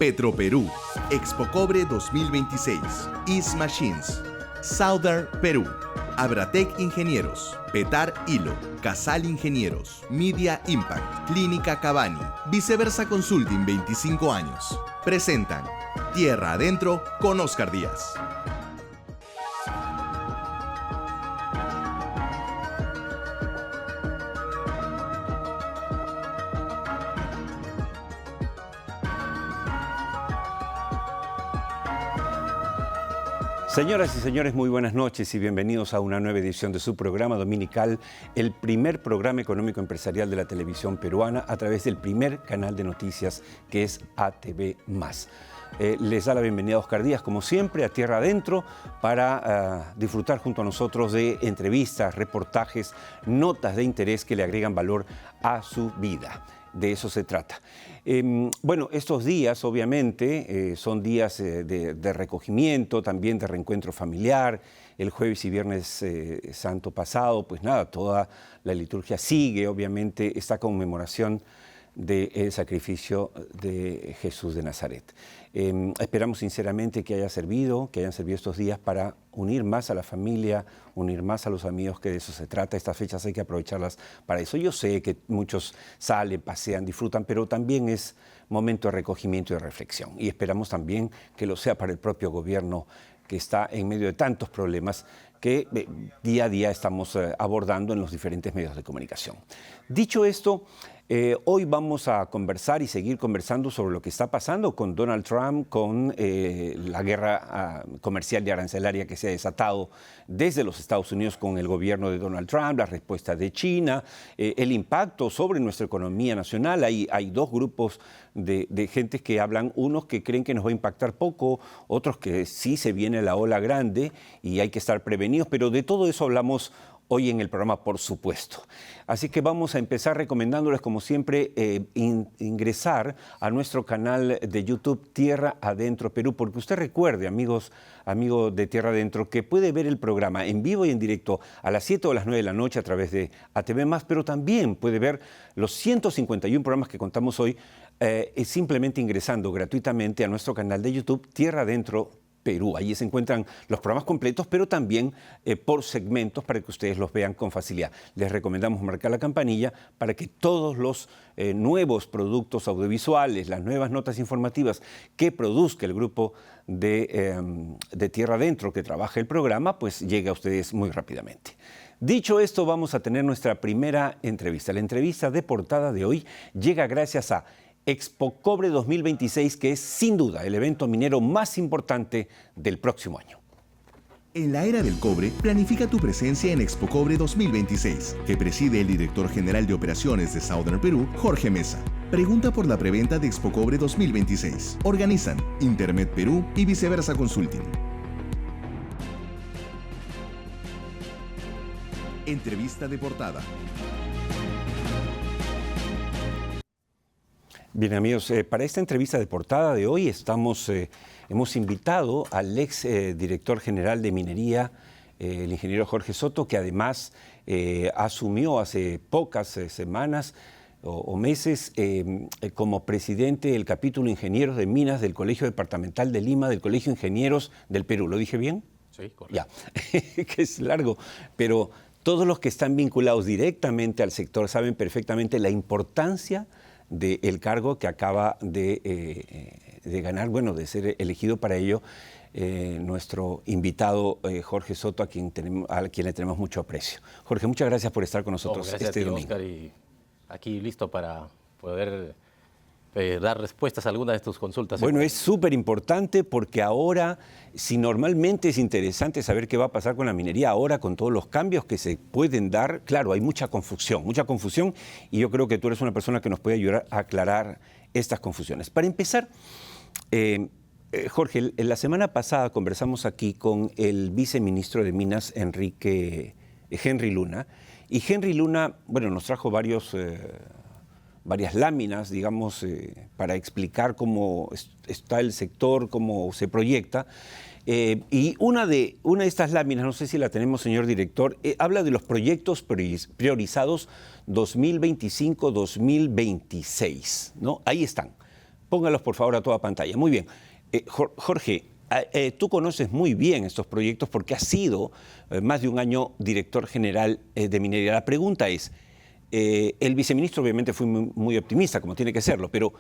Petroperú, Expo Cobre 2026, East Machines, Southern Perú, Abratec Ingenieros, Petar Hilo, Casal Ingenieros, Media Impact, Clínica Cavani, Viceversa Consulting 25 años. Presentan Tierra Adentro con Oscar Díaz. Señoras y señores, muy buenas noches y bienvenidos a una nueva edición de su programa dominical, el primer programa económico empresarial de la televisión peruana a través del primer canal de noticias que es ATV+. Les da la bienvenida a Oscar Díaz, como siempre, a Tierra Adentro para disfrutar junto a nosotros de entrevistas, reportajes, notas de interés que le agregan valor a su vida. De eso se trata. Bueno, estos días obviamente son días de recogimiento, también de reencuentro familiar. El jueves y viernes santo pasado, pues nada, toda la liturgia sigue, obviamente, esta conmemoración del sacrificio de Jesús de Nazaret. Esperamos sinceramente que hayan servido estos días para unir más a la familia, unir más a los amigos, que de eso se trata. Estas fechas hay que aprovecharlas para eso. Yo sé que muchos salen, pasean, disfrutan, pero también es momento de recogimiento y de reflexión. Y esperamos también que lo sea para el propio gobierno, que está en medio de tantos problemas que día a día estamos abordando en los diferentes medios de comunicación. Dicho esto, hoy vamos a conversar y seguir conversando sobre lo que está pasando con Donald Trump, con la guerra comercial y arancelaria que se ha desatado desde los Estados Unidos con el gobierno de Donald Trump, la respuesta de China, el impacto sobre nuestra economía nacional. Hay dos grupos de gente que hablan, unos que creen que nos va a impactar poco, otros que sí se viene la ola grande y hay que estar prevenidos, pero de todo eso hablamos hoy en el programa, por supuesto. Así que vamos a empezar recomendándoles, como siempre, ingresar a nuestro canal de YouTube Tierra Adentro Perú, porque usted recuerde, amigos de Tierra Adentro, que puede ver el programa en vivo y en directo a las 7 o a las 9 de la noche a través de ATV+, pero también puede ver los 151 programas que contamos hoy simplemente ingresando gratuitamente a nuestro canal de YouTube Tierra Adentro Perú. Allí se encuentran los programas completos, pero también por segmentos para que ustedes los vean con facilidad. Les recomendamos marcar la campanilla para que todos los nuevos productos audiovisuales, las nuevas notas informativas que produzca el grupo de Tierra Adentro que trabaja el programa, pues llegue a ustedes muy rápidamente. Dicho esto, vamos a tener nuestra primera entrevista. La entrevista de portada de hoy llega gracias a Expo Cobre 2026, que es sin duda el evento minero más importante del próximo año. En la era del cobre, planifica tu presencia en Expo Cobre 2026, que preside el director general de operaciones de Southern Perú, Jorge Mesa. Pregunta por la preventa de Expo Cobre 2026. Organizan Internet Perú y Viceversa Consulting. Entrevista de portada. Bien, amigos, para esta entrevista de portada de hoy hemos invitado al ex director general de minería, el ingeniero Jorge Soto, que además asumió hace pocas semanas o meses como presidente del capítulo Ingenieros de Minas del Colegio Departamental de Lima, del Colegio de Ingenieros del Perú. ¿Lo dije bien? Sí, correcto. Ya, que es largo, pero todos los que están vinculados directamente al sector saben perfectamente la importancia del cargo que acaba de ganar, bueno, de ser elegido para ello nuestro invitado Jorge Soto, a quien le tenemos mucho aprecio. Jorge, muchas gracias por estar con nosotros Gracias este a ti, domingo. Oscar, y aquí listo para poder dar respuestas a algunas de tus consultas. Bueno, es súper importante porque ahora, si normalmente es interesante saber qué va a pasar con la minería, ahora con todos los cambios que se pueden dar, claro, hay mucha confusión, y yo creo que tú eres una persona que nos puede ayudar a aclarar estas confusiones. Para empezar, Jorge, en la semana pasada conversamos aquí con el viceministro de Minas, Henry Luna, y Henry Luna, bueno, nos trajo varias láminas, digamos, para explicar cómo está el sector, cómo se proyecta. Y una de estas láminas, no sé si la tenemos, señor director, habla de los proyectos priorizados 2025-2026, ¿no? Ahí están. Póngalos por favor a toda pantalla. Muy bien. Jorge, tú conoces muy bien estos proyectos porque has sido más de un año director general de minería. La pregunta es, el viceministro obviamente fue muy optimista, como tiene que serlo, pero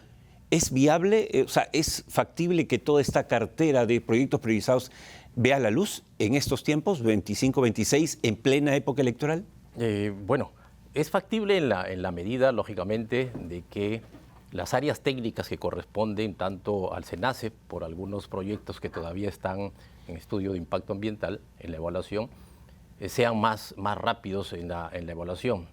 ¿es viable, o sea, es factible que toda esta cartera de proyectos priorizados vea la luz en estos tiempos, 25-26, en plena época electoral? Bueno, es factible en la medida, lógicamente, de que las áreas técnicas que corresponden tanto al SENACE por algunos proyectos que todavía están en estudio de impacto ambiental, en la evaluación, sean más rápidos en la evaluación.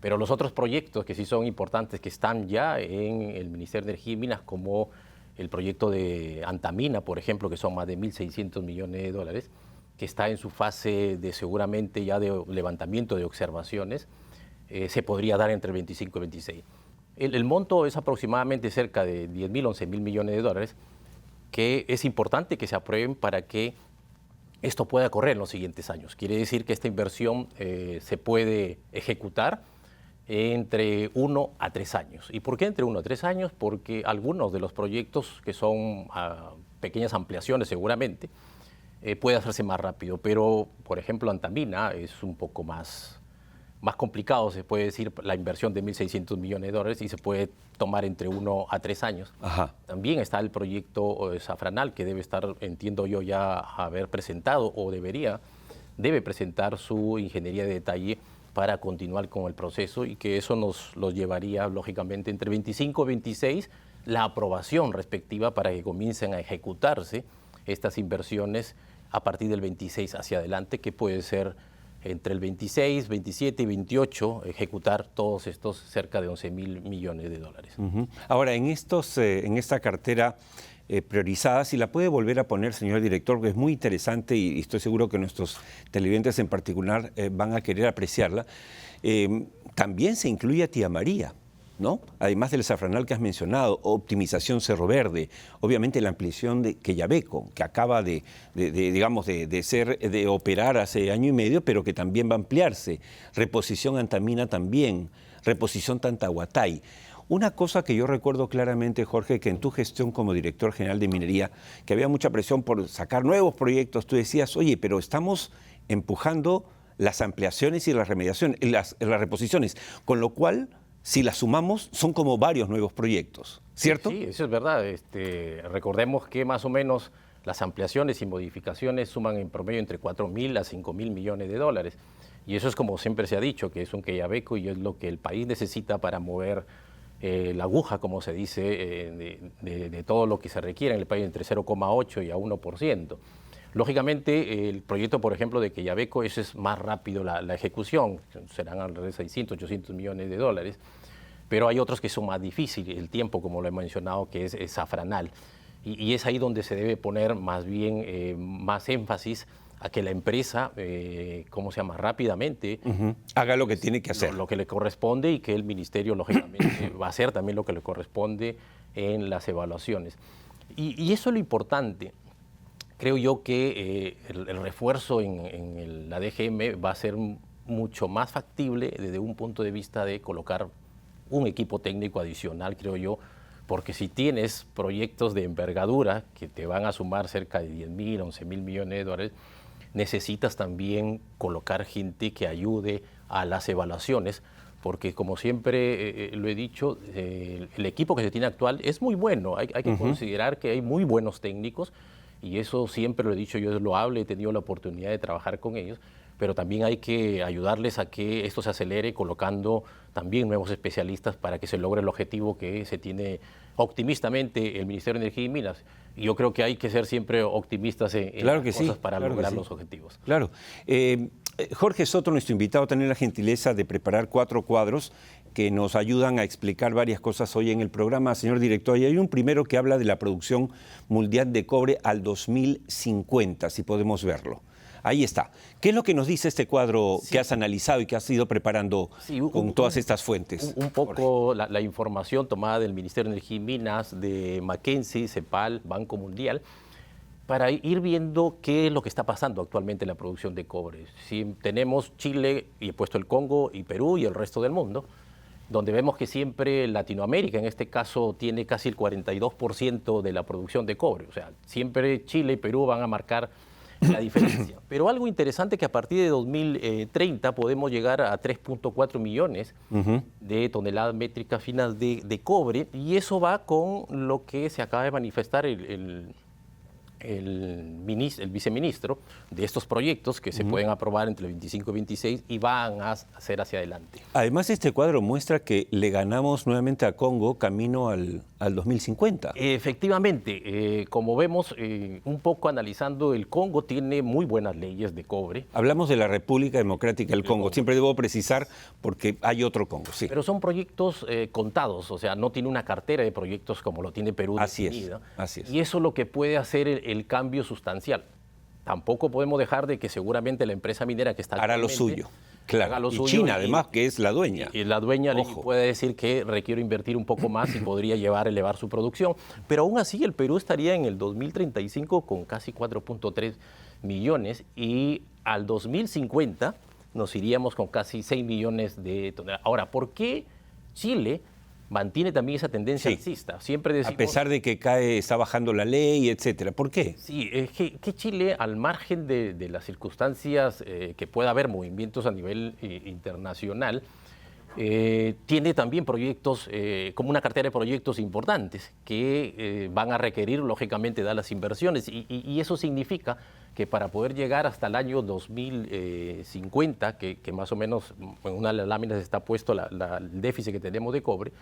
Pero los otros proyectos que sí son importantes, que están ya en el Ministerio de Energía y Minas, como el proyecto de Antamina, por ejemplo, que son más de 1.600 millones de dólares, que está en su fase de seguramente ya de levantamiento de observaciones, se podría dar entre el 25 y 26. El monto es aproximadamente cerca de 10.000, 11.000 millones de dólares, que es importante que se aprueben para que esto pueda correr en los siguientes años. Quiere decir que esta inversión se puede ejecutar entre 1 a 3 años. ¿Y por qué entre 1 a 3 años? Porque algunos de los proyectos que son pequeñas ampliaciones seguramente, puede hacerse más rápido, pero por ejemplo Antamina es un poco más complicado, se puede decir, la inversión de 1.600 millones de dólares y se puede tomar entre 1 a 3 años. Ajá. También está el proyecto Zafranal, que debe estar, entiendo yo, ya haber presentado o debe presentar su ingeniería de detalle para continuar con el proceso y que eso nos llevaría lógicamente entre 25 y 26 la aprobación respectiva para que comiencen a ejecutarse estas inversiones a partir del 26 hacia adelante, que puede ser entre el 26, 27 y 28 ejecutar todos estos cerca de 11.000 millones de dólares. Ahora, en esta cartera priorizada, si la puede volver a poner, señor director, que es muy interesante y estoy seguro que nuestros televidentes en particular van a querer apreciarla, también se incluye a Tía María, ¿no? Además del Zafranal que has mencionado, optimización Cerro Verde, obviamente la ampliación de Quellaveco, que acaba de operar hace año y medio, pero que también va a ampliarse, reposición Antamina también, reposición Tantahuatay. Una cosa que yo recuerdo claramente, Jorge, que en tu gestión como director general de minería, que había mucha presión por sacar nuevos proyectos, tú decías, oye, pero estamos empujando las ampliaciones y las remediaciones, las reposiciones, con lo cual, si las sumamos, son como varios nuevos proyectos, ¿cierto? Sí, eso es verdad. Recordemos que más o menos las ampliaciones y modificaciones suman en promedio entre 4.000 a 5.000 millones de dólares. Y eso es como siempre se ha dicho, que es un Quellaveco y es lo que el país necesita para mover la aguja, como se dice, de todo lo que se requiere en el país, entre 0,8 y a 1%. Lógicamente, el proyecto, por ejemplo, de Quellaveco, eso es más rápido la ejecución, serán alrededor de 600, 800 millones de dólares, pero hay otros que son más difíciles, el tiempo, como lo he mencionado, que es Zafranal. Y es ahí donde se debe poner más bien más énfasis a que la empresa, rápidamente haga lo que tiene que hacer. Lo que le corresponde y que el ministerio, lógicamente, va a hacer también lo que le corresponde en las evaluaciones. Y eso es lo importante. Creo yo que el refuerzo en la DGM va a ser mucho más factible desde un punto de vista de colocar un equipo técnico adicional, creo yo, porque si tienes proyectos de envergadura que te van a sumar cerca de 10.000, 11.000 millones de dólares, necesitas también colocar gente que ayude a las evaluaciones, porque como siempre lo he dicho, el equipo que se tiene actual es muy bueno, hay que considerar que hay muy buenos técnicos, y eso siempre lo he dicho, yo lo hablo, he tenido la oportunidad de trabajar con ellos, pero también hay que ayudarles a que esto se acelere colocando también nuevos especialistas para que se logre el objetivo que se tiene optimistamente el Ministerio de Energía y Minas. Y yo creo que hay que ser siempre optimistas en las cosas para lograr los objetivos. Claro. Jorge Soto, nuestro invitado, ha tenido la gentileza de preparar 4 cuadros que nos ayudan a explicar varias cosas hoy en el programa, señor director. Y hay un primero que habla de la producción mundial de cobre al 2050, si podemos verlo. Ahí está. ¿Qué es lo que nos dice este cuadro que has analizado y que has ido preparando con todas estas fuentes? Un poco la información tomada del Ministerio de Energía y Minas, de McKinsey, CEPAL, Banco Mundial, para ir viendo qué es lo que está pasando actualmente en la producción de cobre. Si tenemos Chile, y he puesto el Congo y Perú y el resto del mundo, donde vemos que siempre Latinoamérica, en este caso, tiene casi el 42% de la producción de cobre. O sea, siempre Chile y Perú van a marcar la diferencia. Pero algo interesante que a partir de 2030 podemos llegar a 3.4 millones de toneladas métricas finas de cobre, y eso va con lo que se acaba de manifestar el viceministro de estos proyectos que se pueden aprobar entre el 25 y 26 y van a hacer hacia adelante. Además, este cuadro muestra que le ganamos nuevamente a Congo camino al 2050. Efectivamente, como vemos, un poco analizando, el Congo tiene muy buenas leyes de cobre. Hablamos de la República Democrática del Congo. Siempre debo precisar porque hay otro Congo, sí. Pero son proyectos contados, o sea, no tiene una cartera de proyectos como lo tiene Perú definida. Así es. Y eso es lo que puede hacer el cambio sustancial. Tampoco podemos dejar de que seguramente la empresa minera que está hará lo suyo. Claro, y China además, que es la dueña. Y la dueña puede decir que requiere invertir un poco más y podría elevar su producción. Pero aún así el Perú estaría en el 2035 con casi 4.3 millones y al 2050 nos iríamos con casi 6 millones de toneladas. Ahora, ¿por qué Chile mantiene también esa tendencia alcista? Siempre decimos, a pesar de que está bajando la ley, etcétera. ¿Por qué? Sí, es que Chile, al margen de las circunstancias que pueda haber movimientos a nivel internacional, tiene también proyectos, como una cartera de proyectos importantes que van a requerir, lógicamente, dar las inversiones. Y eso significa que para poder llegar hasta el año 2050, que más o menos en una de las láminas está puesto el déficit que tenemos de cobre,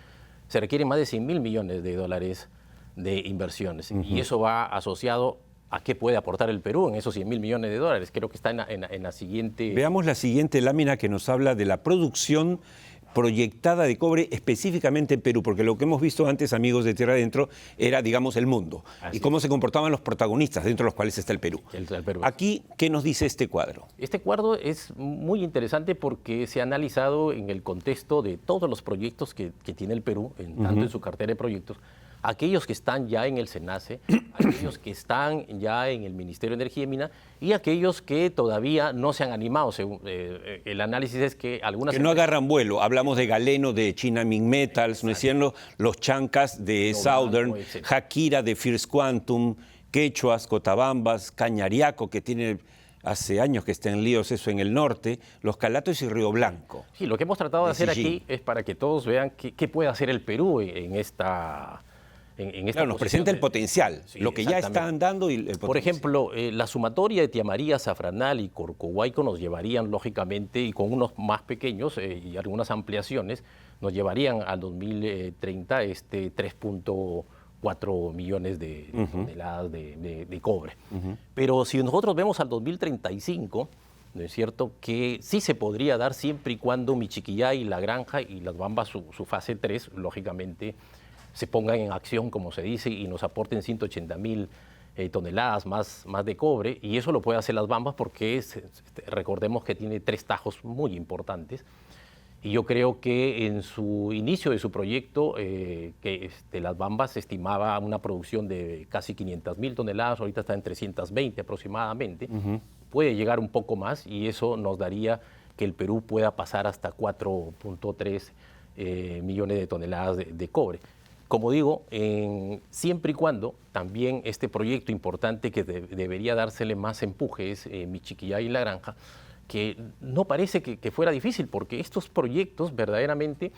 se requieren más de 100.000 millones de dólares de inversiones. Y eso va asociado a qué puede aportar el Perú en esos 100.000 millones de dólares. Creo que está en la siguiente... Veamos la siguiente lámina que nos habla de la producción proyectada de cobre específicamente en Perú, porque lo que hemos visto antes, amigos de Tierra Adentro, era, digamos, el mundo y cómo se comportaban los protagonistas, dentro de los cuales está el Perú. Aquí, ¿qué nos dice este cuadro? Este cuadro es muy interesante porque se ha analizado en el contexto de todos los proyectos que tiene el Perú, tanto en su cartera de proyectos, aquellos que están ya en el SENACE, aquellos que están ya en el Ministerio de Energía y Minas y aquellos que todavía no se han animado. El análisis es que algunas... Que no agarran vuelo. Hablamos de Galeno, de China Minmetals, ¿no es cierto? Los Chancas de Southern, Hakira de First Quantum, Quechuas, Cotabambas, Cañariaco, que tiene... Hace años que está en líos eso en el norte, Los Calatos y Río Blanco. Sí, lo que hemos tratado de hacer aquí es para que todos vean qué puede hacer el Perú en esta... Claro, nos presenta el potencial, lo que ya está andando y el potencial. Por ejemplo, la sumatoria de Tía María, Zafranal y Corcohuayco nos llevarían, lógicamente, y con unos más pequeños y algunas ampliaciones, nos llevarían al 2030 3.4 millones de toneladas de cobre. Pero si nosotros vemos al 2035, ¿no es cierto?, que sí se podría dar siempre y cuando Michiquillay, La Granja y Las Bambas, su fase 3, lógicamente, se pongan en acción, como se dice, y nos aporten 180.000 toneladas más de cobre, y eso lo puede hacer Las Bambas porque recordemos que tiene 3 tajos muy importantes, y yo creo que en su inicio de su proyecto, Las Bambas estimaba una producción de casi 500.000 toneladas, ahorita está en 320 aproximadamente, puede llegar un poco más, y eso nos daría que el Perú pueda pasar hasta 4.3 millones de toneladas de cobre. Como digo, siempre y cuando también este proyecto importante que debería dársele más empuje es Michiquillay y La Granja, que no parece que fuera difícil, porque estos proyectos verdaderamente,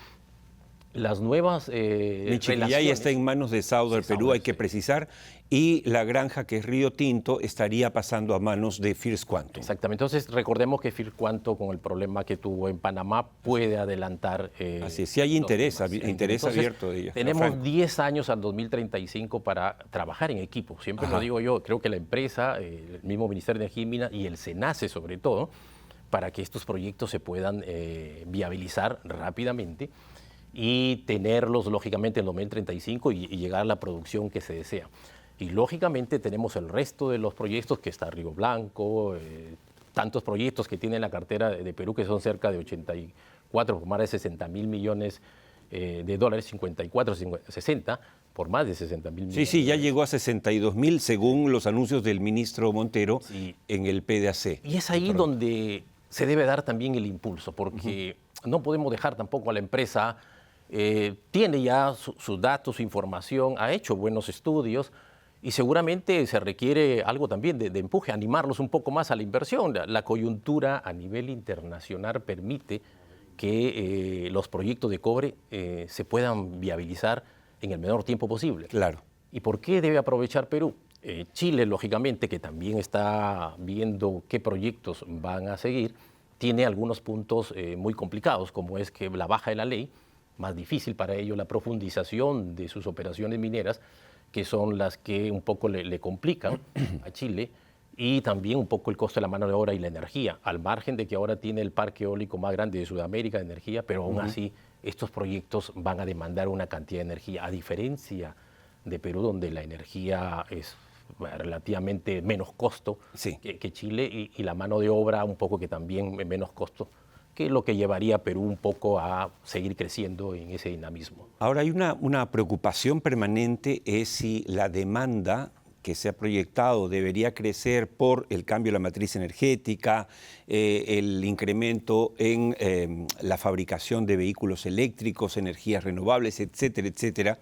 las nuevas Michiquillay está en manos de Southern Perú, hay que precisar, y La Granja, que es Río Tinto, estaría pasando a manos de First Quantum. Exactamente, entonces recordemos que First Quantum, con el problema que tuvo en Panamá, puede adelantar... Así es, sí hay interés abierto de ellos. Tenemos 10 años al 2035 para trabajar en equipo, siempre lo digo yo, creo que la empresa, el mismo Ministerio de Energía y Minas y el SENACE sobre todo, para que estos proyectos se puedan viabilizar rápidamente y tenerlos, lógicamente, en 2035 y llegar a la producción que se desea. Y, lógicamente, tenemos el resto de los proyectos, que está Río Blanco, tantos proyectos que tiene la cartera de Perú, que son cerca de 84, por más de 60.000 millones de dólares, 54, 60, por más de 60.000 millones. Sí, ya llegó a 62.000, según los anuncios del ministro Montero en el PDAC. Y es ahí donde se debe dar también el impulso, porque no podemos dejar tampoco a la empresa tiene ya sus datos, su información, ha hecho buenos estudios y seguramente se requiere algo también de empuje, animarlos un poco más a la inversión. La coyuntura a nivel internacional permite que los proyectos de cobre se puedan viabilizar en el menor tiempo posible. Claro. ¿Y por qué debe aprovechar Perú? Chile, lógicamente, que también está viendo qué proyectos van a seguir, tiene algunos puntos muy complicados, como es que la baja de la ley, más difícil para ello la profundización de sus operaciones mineras, que son las que un poco le complican a Chile, y también un poco el costo de la mano de obra y la energía, al margen de que ahora tiene el parque eólico más grande de Sudamérica de energía, pero aún así estos proyectos van a demandar una cantidad de energía, a diferencia de Perú, donde la energía es relativamente menos costo que Chile, y la mano de obra un poco que también menos costo, que es lo que llevaría a Perú un poco a seguir creciendo en ese dinamismo. Ahora hay una preocupación permanente, es si la demanda que se ha proyectado debería crecer por el cambio de la matriz energética, el incremento en la fabricación de vehículos eléctricos, energías renovables, etcétera, etcétera.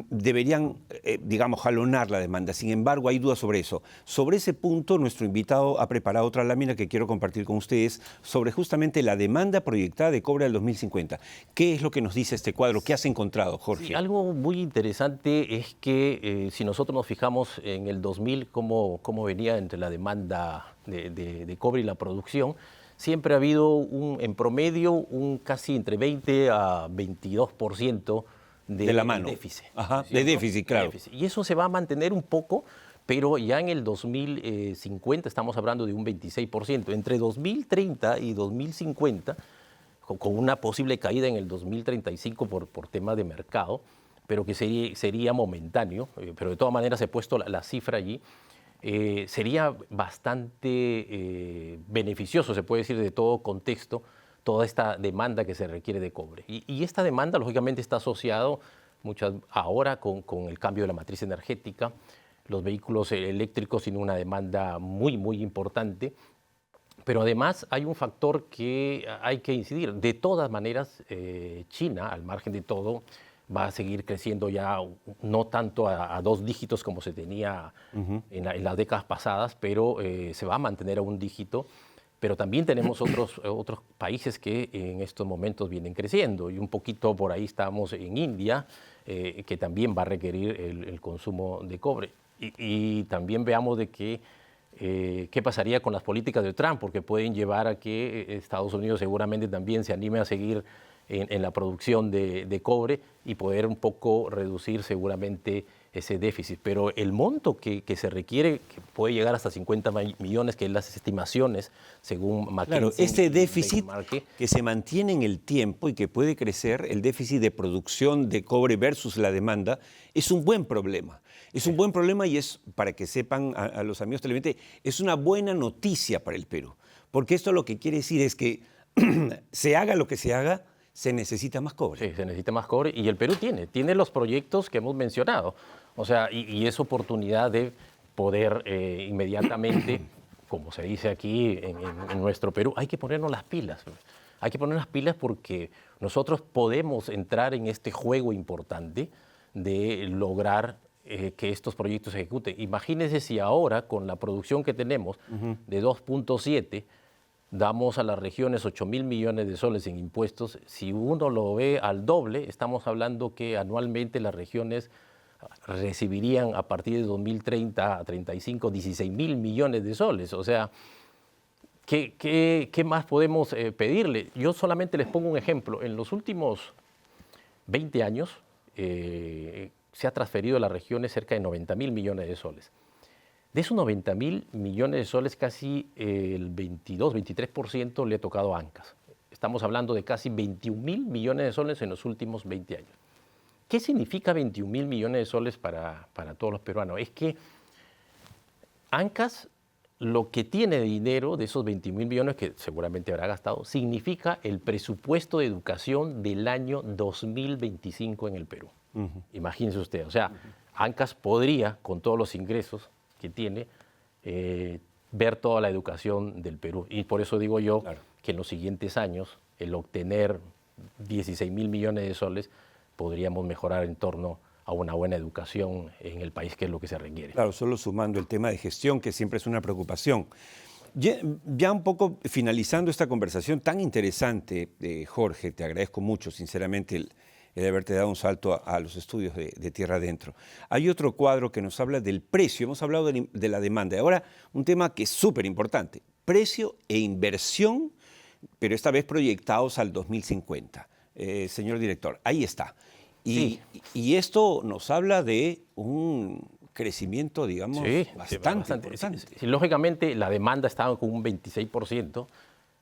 Deberían, digamos, jalonar la demanda. Sin embargo, hay dudas sobre eso. Sobre ese punto, nuestro invitado ha preparado otra lámina que quiero compartir con ustedes sobre justamente la demanda proyectada de cobre al 2050. ¿Qué es lo que nos dice este cuadro? ¿Qué has encontrado, Jorge? Sí, algo muy interesante es que si nosotros nos fijamos en el 2000, cómo venía entre la demanda de cobre y la producción, siempre ha habido en promedio un casi entre 20 a 22% de la mano. Déficit. Ajá, de déficit, claro. Y eso se va a mantener un poco, pero ya en el 2050 estamos hablando de un 26%. Entre 2030 y 2050, con una posible caída en el 2035 por tema de mercado, pero que sería momentáneo, pero de todas maneras he puesto la cifra allí, sería bastante beneficioso, se puede decir, de todo contexto, toda esta demanda que se requiere de cobre. Y esta demanda, lógicamente, está asociado ahora con el cambio de la matriz energética. Los vehículos eléctricos tienen una demanda muy, muy importante, pero además hay un factor que hay que incidir. De todas maneras, China, al margen de todo, va a seguir creciendo ya no tanto a 2 dígitos como se tenía en las décadas pasadas, pero se va a mantener a 1 dígito. Pero también tenemos otros países que en estos momentos vienen creciendo, y un poquito por ahí estamos en India, que también va a requerir el consumo de cobre. Y también veamos de qué pasaría con las políticas de Trump, porque pueden llevar a que Estados Unidos seguramente también se anime a seguir en la producción de cobre y poder un poco reducir seguramente ese déficit. Pero el monto que se requiere, que puede llegar hasta 50 millones, que es las estimaciones según McKinsey. Claro, este déficit que se mantiene en el tiempo y que puede crecer, el déficit de producción de cobre versus la demanda, es un buen problema. Es un buen problema y es, para que sepan a los amigos televidentes, es una buena noticia para el Perú. Porque esto lo que quiere decir es que se haga lo que se haga, se necesita más cobre. Sí, se necesita más cobre, y el Perú tiene los proyectos que hemos mencionado. O sea, y es oportunidad de poder inmediatamente, como se dice aquí en nuestro Perú, hay que ponernos las pilas. Hay que ponernos las pilas porque nosotros podemos entrar en este juego importante de lograr que estos proyectos se ejecuten. Imagínense si ahora, con la producción que tenemos de 2.7, damos a las regiones 8.000 millones de soles en impuestos. Si uno lo ve al doble, estamos hablando que anualmente las regiones recibirían a partir de 2030 a 35, 16.000 millones de soles. O sea, ¿qué más podemos pedirle? Yo solamente les pongo un ejemplo. En los últimos 20 años se ha transferido a las regiones cerca de 90.000 millones de soles. De esos 90.000 millones de soles, casi el 22, 23% le ha tocado a ANCAS. Estamos hablando de casi 21.000 millones de soles en los últimos 20 años. ¿Qué significa 21.000 millones de soles para todos los peruanos? Es que ANCAS, lo que tiene de dinero de esos 21.000 millones que seguramente habrá gastado, significa el presupuesto de educación del año 2025 en el Perú. Imagínense usted, o sea, ANCAS podría, con todos los ingresos que tiene, ver toda la educación del Perú. Y por eso digo yo que en los siguientes años el obtener 16.000 millones de soles, podríamos mejorar en torno a una buena educación en el país, que es lo que se requiere. Claro, solo sumando el tema de gestión, que siempre es una preocupación. Ya un poco finalizando esta conversación tan interesante, Jorge, te agradezco mucho, sinceramente, el haberte dado un salto a los estudios de Tierra Adentro. Hay otro cuadro que nos habla del precio, hemos hablado de la demanda. Y ahora, un tema que es súper importante, precio e inversión, pero esta vez proyectados al 2050. Señor director, ahí está. Y esto nos habla de un crecimiento, digamos, bastante importante. Sí, lógicamente, la demanda estaba con un 26%,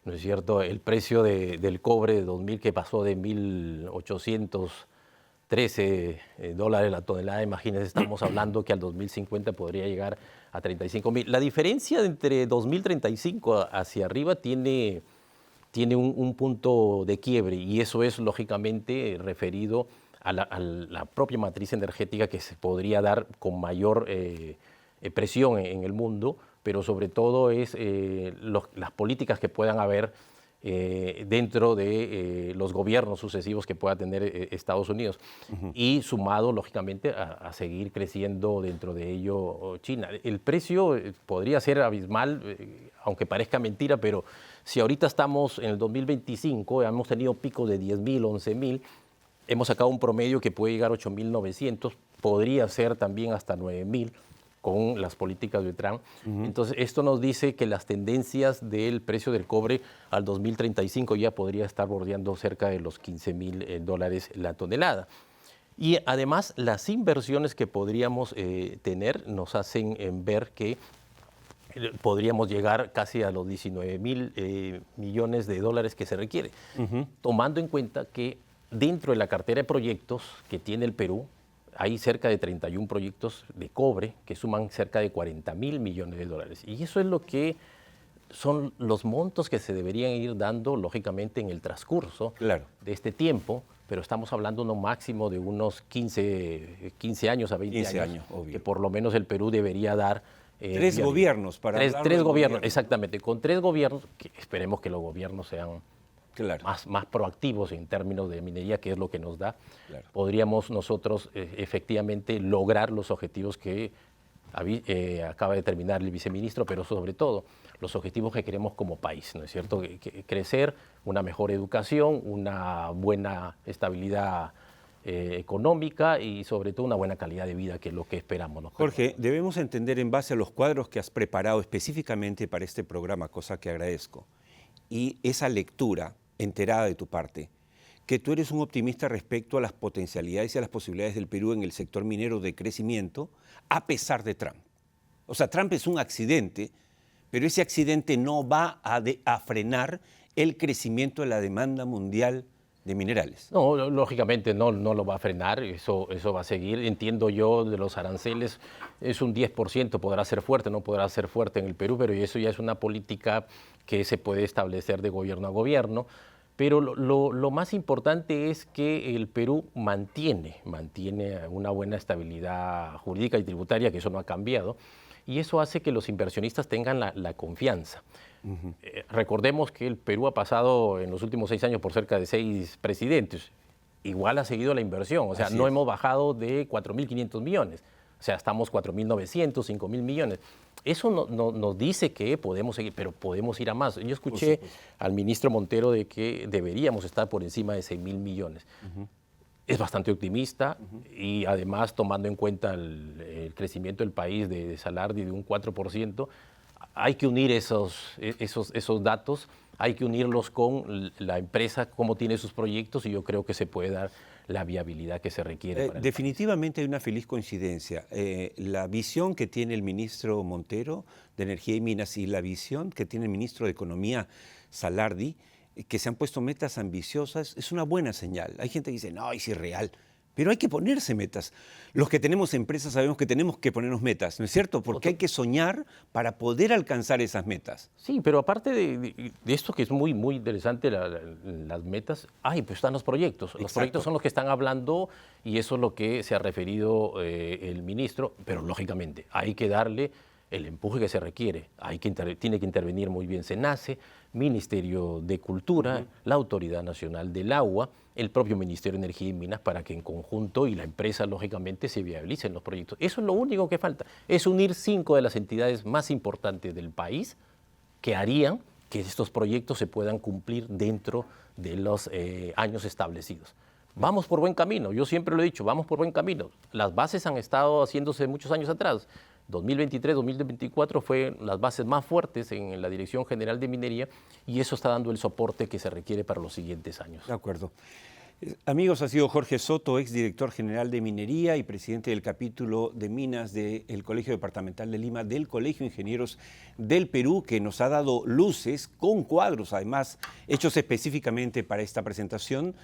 ¿no es cierto? El precio del cobre de 2000, que pasó de 1.813 dólares la tonelada, imagínense, estamos hablando que al 2050 podría llegar a 35.000. La diferencia entre 2035 hacia arriba tiene un punto de quiebre, y eso es lógicamente referido a la propia matriz energética, que se podría dar con mayor presión en el mundo, pero sobre todo es las políticas que puedan haber dentro de los gobiernos sucesivos que pueda tener Estados Unidos, y sumado lógicamente a seguir creciendo dentro de ello China. El precio podría ser abismal, aunque parezca mentira, pero si ahorita estamos en el 2025, hemos tenido picos de 10.000, 11.000, hemos sacado un promedio que puede llegar a 8.900, podría ser también hasta 9.000 con las políticas de Trump. Entonces, esto nos dice que las tendencias del precio del cobre al 2035 ya podría estar bordeando cerca de los 15.000 dólares la tonelada. Y además, las inversiones que podríamos tener nos hacen ver que podríamos llegar casi a los 19.000 millones de dólares que se requiere, tomando en cuenta que dentro de la cartera de proyectos que tiene el Perú, hay cerca de 31 proyectos de cobre que suman cerca de 40.000 millones de dólares. Y eso es lo que son los montos que se deberían ir dando, lógicamente, en el transcurso de este tiempo, pero estamos hablando de un máximo de unos 15 años a 20 años, obvio, que por lo menos el Perú debería dar. Tres gobiernos para tres gobiernos, exactamente. Con 3 gobiernos, que esperemos que los gobiernos sean más proactivos en términos de minería, que es lo que nos da, podríamos nosotros efectivamente lograr los objetivos que acaba de terminar el viceministro, pero sobre todo los objetivos que queremos como país, ¿no es cierto? Crecer, una mejor educación, una buena estabilidad económica y sobre todo una buena calidad de vida, que es lo que esperamos, ¿no? Jorge, debemos entender, en base a los cuadros que has preparado específicamente para este programa, cosa que agradezco, y esa lectura enterada de tu parte, que tú eres un optimista respecto a las potencialidades y a las posibilidades del Perú en el sector minero de crecimiento, a pesar de Trump. O sea, Trump es un accidente, pero ese accidente no va a frenar el crecimiento de la demanda mundial de minerales. No, lógicamente no lo va a frenar, eso va a seguir. Entiendo yo, de los aranceles es un 10%, podrá ser fuerte, no podrá ser fuerte en el Perú, pero eso ya es una política que se puede establecer de gobierno a gobierno. Pero lo más importante es que el Perú mantiene una buena estabilidad jurídica y tributaria, que eso no ha cambiado, y eso hace que los inversionistas tengan la confianza. Recordemos que el Perú ha pasado en los últimos 6 años por cerca de 6 presidentes. Igual ha seguido la inversión, o sea, no hemos bajado de 4.500 millones. O sea, estamos 4.900, 5.000 millones. Eso nos dice que podemos seguir, pero podemos ir a más. Yo escuché al ministro Montero de que deberíamos estar por encima de 6.000 millones. Es bastante optimista y además, tomando en cuenta el crecimiento del país de Salardi de un 4%, hay que unir esos datos, hay que unirlos con la empresa, cómo tiene sus proyectos, y yo creo que se puede dar la viabilidad que se requiere. Definitivamente hay una feliz coincidencia. La visión que tiene el ministro Montero de Energía y Minas y la visión que tiene el ministro de Economía Salardi, que se han puesto metas ambiciosas, es una buena señal. Hay gente que dice, no, es irreal. Pero hay que ponerse metas. Los que tenemos empresas sabemos que tenemos que ponernos metas, ¿no es cierto? Porque hay que soñar para poder alcanzar esas metas. Sí, pero aparte de esto, que es muy, muy interesante, las metas, pues están los proyectos. Los proyectos son los que están hablando, y eso es lo que se ha referido el ministro, pero lógicamente hay que darle el empuje que se requiere. Tiene que intervenir muy bien SENACE, Ministerio de Cultura, la Autoridad Nacional del Agua, el propio Ministerio de Energía y Minas, para que en conjunto y la empresa, lógicamente, se viabilicen los proyectos. Eso es lo único que falta, es unir 5 de las entidades más importantes del país que harían que estos proyectos se puedan cumplir dentro de los años establecidos. Vamos por buen camino, yo siempre lo he dicho, vamos por buen camino. Las bases han estado haciéndose muchos años atrás. 2023-2024 fueron las bases más fuertes en la Dirección General de Minería y eso está dando el soporte que se requiere para los siguientes años. De acuerdo. Amigos, ha sido Jorge Soto, exdirector general de Minería y presidente del capítulo de Minas del Colegio Departamental de Lima, del Colegio de Ingenieros del Perú, que nos ha dado luces con cuadros, además, hechos específicamente para esta presentación,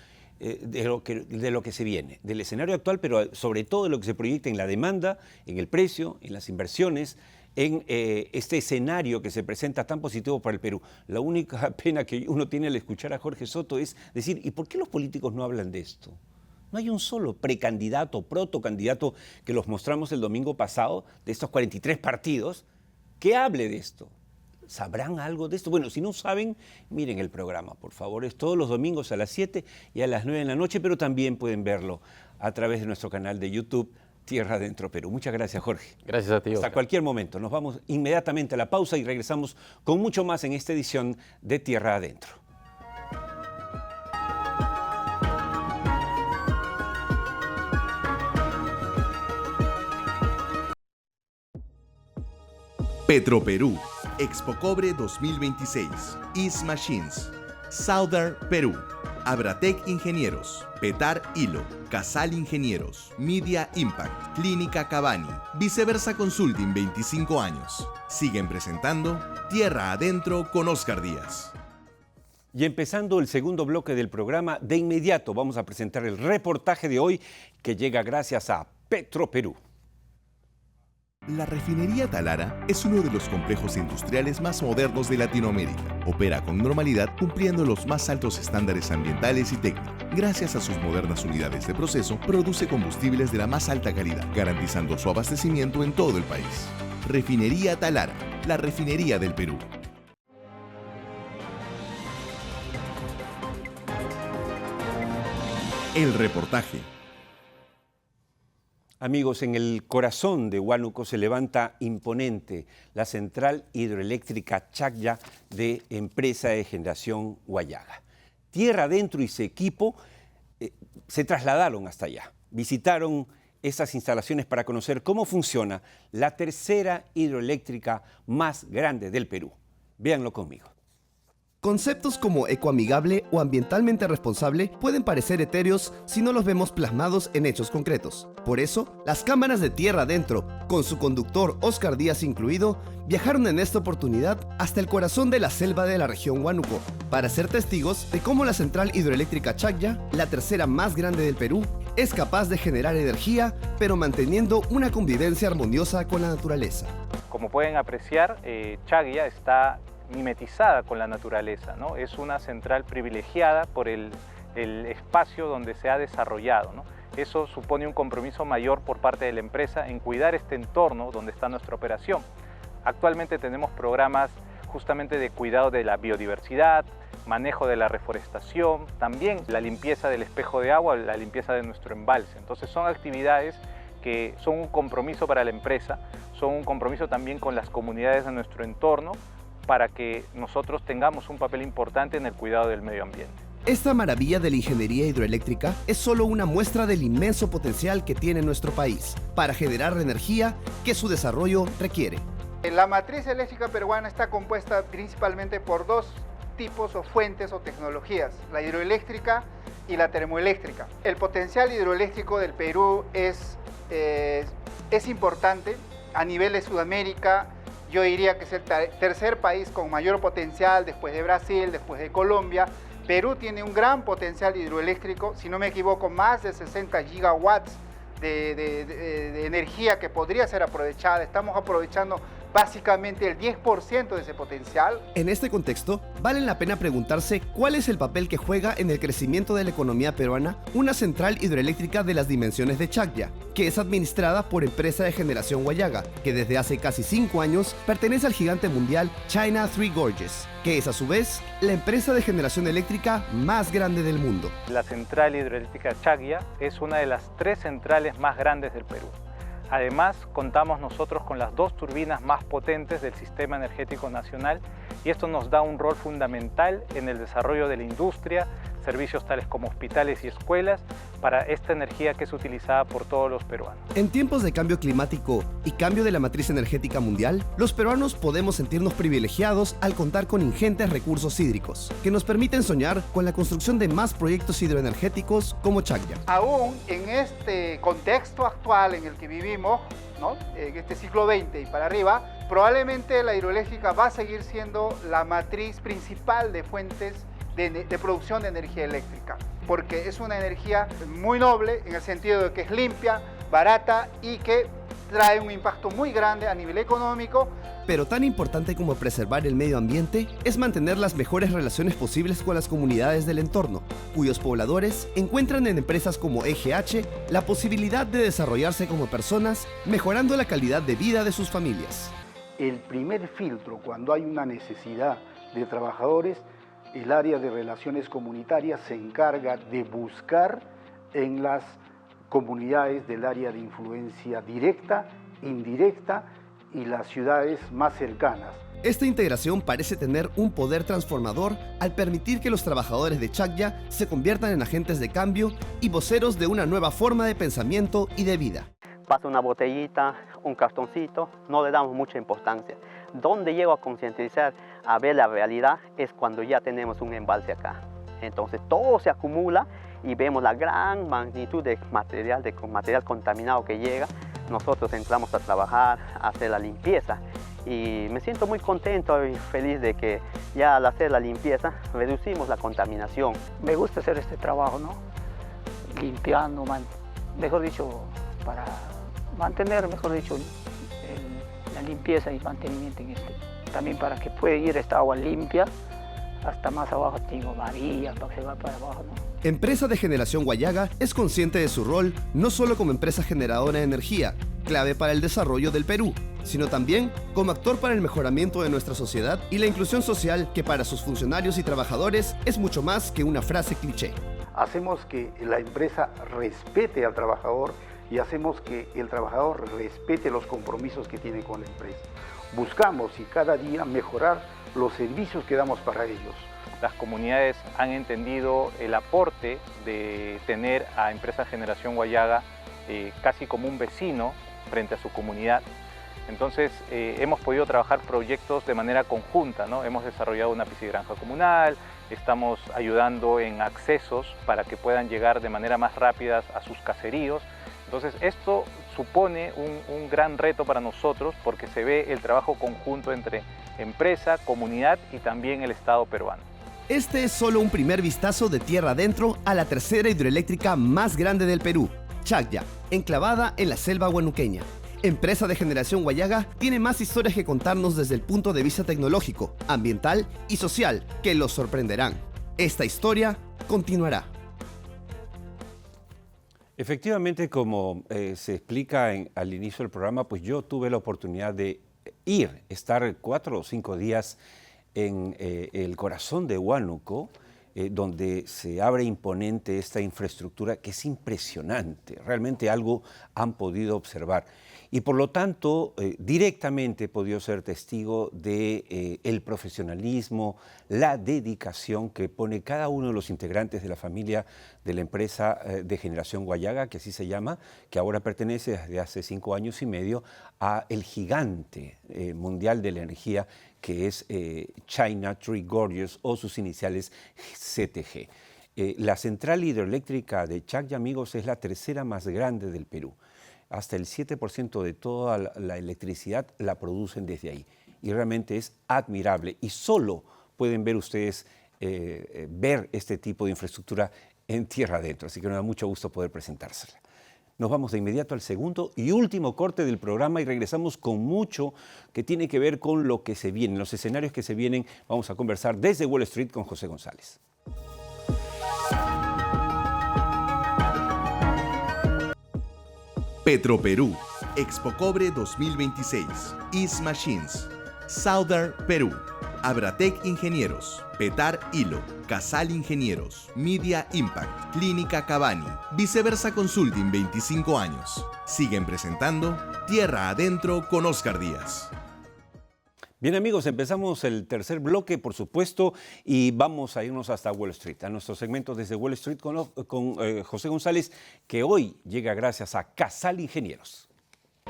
de lo que se viene, del escenario actual, pero sobre todo de lo que se proyecta en la demanda, en el precio, en las inversiones, en este escenario que se presenta tan positivo para el Perú. La única pena que uno tiene al escuchar a Jorge Soto es decir, ¿y por qué los políticos no hablan de esto? No hay un solo precandidato, protocandidato que los mostramos el domingo pasado, de estos 43 partidos, que hable de esto. ¿Sabrán algo de esto? Bueno, si no saben, miren el programa, por favor. Es todos los domingos a las 7 y a las 9 de la noche, pero también pueden verlo a través de nuestro canal de YouTube, Tierra Adentro Perú. Muchas gracias, Jorge. Gracias a ti, Oscar. Hasta cualquier momento. Nos vamos inmediatamente a la pausa y regresamos con mucho más en esta edición de Tierra Adentro. Petroperú, Expo Cobre 2026, Is Machines, Southern Perú, Abratec Ingenieros, Petar Hilo, Casal Ingenieros, Media Impact, Clínica Cavani, Viceversa Consulting 25 años. Siguen presentando Tierra Adentro con Oscar Díaz. Y empezando el segundo bloque del programa, de inmediato vamos a presentar el reportaje de hoy que llega gracias a Petroperú. La refinería Talara es uno de los complejos industriales más modernos de Latinoamérica. Opera con normalidad cumpliendo los más altos estándares ambientales y técnicos. Gracias a sus modernas unidades de proceso, produce combustibles de la más alta calidad, garantizando su abastecimiento en todo el país. Refinería Talara, la refinería del Perú. El reportaje. Amigos, en el corazón de Huánuco se levanta imponente la central hidroeléctrica Chacya de Empresa de Generación Huallaga. Tierra Adentro y su equipo se trasladaron hasta allá. Visitaron estas instalaciones para conocer cómo funciona la tercera hidroeléctrica más grande del Perú. Véanlo conmigo. Conceptos como ecoamigable o ambientalmente responsable pueden parecer etéreos si no los vemos plasmados en hechos concretos. Por eso, las cámaras de Tierra Adentro, con su conductor Oscar Díaz incluido, viajaron en esta oportunidad hasta el corazón de la selva de la región Huánuco, para ser testigos de cómo la central hidroeléctrica Chacya, la tercera más grande del Perú, es capaz de generar energía, pero manteniendo una convivencia armoniosa con la naturaleza. Como pueden apreciar, Chacya está mimetizada con la naturaleza, ¿no? Es una central privilegiada por el espacio donde se ha desarrollado, ¿no? Eso supone un compromiso mayor por parte de la empresa en cuidar este entorno donde está nuestra operación. Actualmente tenemos programas justamente de cuidado de la biodiversidad, manejo de la reforestación, también la limpieza del espejo de agua, la limpieza de nuestro embalse. Entonces son actividades que son un compromiso para la empresa, son un compromiso también con las comunidades de nuestro entorno, para que nosotros tengamos un papel importante en el cuidado del medio ambiente. Esta maravilla de la ingeniería hidroeléctrica es solo una muestra del inmenso potencial que tiene nuestro país para generar la energía que su desarrollo requiere. La matriz eléctrica peruana está compuesta principalmente por dos tipos o fuentes o tecnologías, la hidroeléctrica y la termoeléctrica. El potencial hidroeléctrico del Perú es importante a nivel de Sudamérica. Yo diría que es el tercer país con mayor potencial después de Brasil, después de Colombia. Perú tiene un gran potencial hidroeléctrico, si no me equivoco, más de 60 gigawatts de energía que podría ser aprovechada. Estamos aprovechando básicamente el 10% de ese potencial. En este contexto, vale la pena preguntarse cuál es el papel que juega en el crecimiento de la economía peruana una central hidroeléctrica de las dimensiones de Chaclla, que es administrada por Empresa de Generación Huallaga, que desde hace casi 5 años pertenece al gigante mundial China Three Gorges, que es a su vez la empresa de generación eléctrica más grande del mundo. La central hidroeléctrica Chaclla es una de las 3 centrales más grandes del Perú. Además, contamos nosotros con las 2 turbinas más potentes del sistema energético nacional y esto nos da un rol fundamental en el desarrollo de la industria, servicios tales como hospitales y escuelas, para esta energía que es utilizada por todos los peruanos. En tiempos de cambio climático y cambio de la matriz energética mundial, los peruanos podemos sentirnos privilegiados al contar con ingentes recursos hídricos, que nos permiten soñar con la construcción de más proyectos hidroenergéticos como Chaclla. Aún en este contexto actual en el que vivimos, ¿no? En este siglo XX y para arriba, probablemente la hidroeléctrica va a seguir siendo la matriz principal de fuentes de producción de energía eléctrica, porque es una energía muy noble en el sentido de que es limpia, barata y que trae un impacto muy grande a nivel económico. Pero tan importante como preservar el medio ambiente es mantener las mejores relaciones posibles con las comunidades del entorno, cuyos pobladores encuentran en empresas como EGH la posibilidad de desarrollarse como personas, mejorando la calidad de vida de sus familias. El primer filtro cuando hay una necesidad de trabajadores, el área de relaciones comunitarias se encarga de buscar en las comunidades del área de influencia directa, indirecta y las ciudades más cercanas. Esta integración parece tener un poder transformador al permitir que los trabajadores de Chaclla se conviertan en agentes de cambio y voceros de una nueva forma de pensamiento y de vida. Pasa una botellita, un cartoncito, no le damos mucha importancia. Donde llego a concientizar, a ver la realidad, es cuando ya tenemos un embalse acá. Entonces todo se acumula y vemos la gran magnitud de material contaminado que llega. Nosotros entramos a trabajar, a hacer la limpieza y me siento muy contento y feliz de que ya al hacer la limpieza reducimos la contaminación. Me gusta hacer este trabajo, ¿no? Limpiando, mejor dicho, para mantener, la limpieza y mantenimiento en este. También para que pueda ir esta agua limpia hasta más abajo, tengo varillas para que se va para abajo, ¿no? Empresa de Generación Huallaga es consciente de su rol no solo como empresa generadora de energía, clave para el desarrollo del Perú, sino también como actor para el mejoramiento de nuestra sociedad y la inclusión social que para sus funcionarios y trabajadores es mucho más que una frase cliché. Hacemos que la empresa respete al trabajador y hacemos que el trabajador respete los compromisos que tiene con la empresa. Buscamos y cada día mejorar los servicios que damos para ellos. Las comunidades han entendido el aporte de tener a Empresa Generación Huallaga casi como un vecino frente a su comunidad. Entonces hemos podido trabajar proyectos de manera conjunta, ¿no? Hemos desarrollado una piscigranja comunal, estamos ayudando en accesos para que puedan llegar de manera más rápida a sus caseríos. Entonces esto supone un gran reto para nosotros porque se ve el trabajo conjunto entre empresa, comunidad y también el Estado peruano. Este es solo un primer vistazo de tierra adentro a la tercera hidroeléctrica más grande del Perú, Chaclla, enclavada en la selva huanuqueña. Empresa de Generación Huallaga tiene más historias que contarnos desde el punto de vista tecnológico, ambiental y social que los sorprenderán. Esta historia continuará. Efectivamente, como se explica al inicio del programa, pues yo tuve la oportunidad de estar 4 o 5 días en el corazón de Huánuco, donde se abre imponente esta infraestructura que es impresionante, realmente algo han podido observar. Y por lo tanto, directamente he podido ser testigo de el profesionalismo, la dedicación que pone cada uno de los integrantes de la familia de la empresa de Generación Huallaga, que así se llama, que ahora pertenece desde hace 5 años y medio a el gigante mundial de la energía, que es China Three Gorges o sus iniciales CTG. La central hidroeléctrica de Chaclla, amigos, es la tercera más grande del Perú. Hasta el 7% de toda la electricidad la producen desde ahí. Y realmente es admirable. Y solo pueden ver ustedes ver este tipo de infraestructura en tierra adentro. Así que me da mucho gusto poder presentársela. Nos vamos de inmediato al segundo y último corte del programa y regresamos con mucho que tiene que ver con lo que se viene, los escenarios que se vienen. Vamos a conversar desde Wall Street con José González. Petroperú, Expo Cobre 2026, Machines, Southern Perú, Abratec Ingenieros, Petar Hilo, Casal Ingenieros, Media Impact, Clínica Cavani, Viceversa Consulting 25 años. Siguen presentando Tierra Adentro con Oscar Díaz. Bien amigos, empezamos el tercer bloque, por supuesto, y vamos a irnos hasta Wall Street, a nuestro segmento desde Wall Street con José González, que hoy llega gracias a Casal Ingenieros.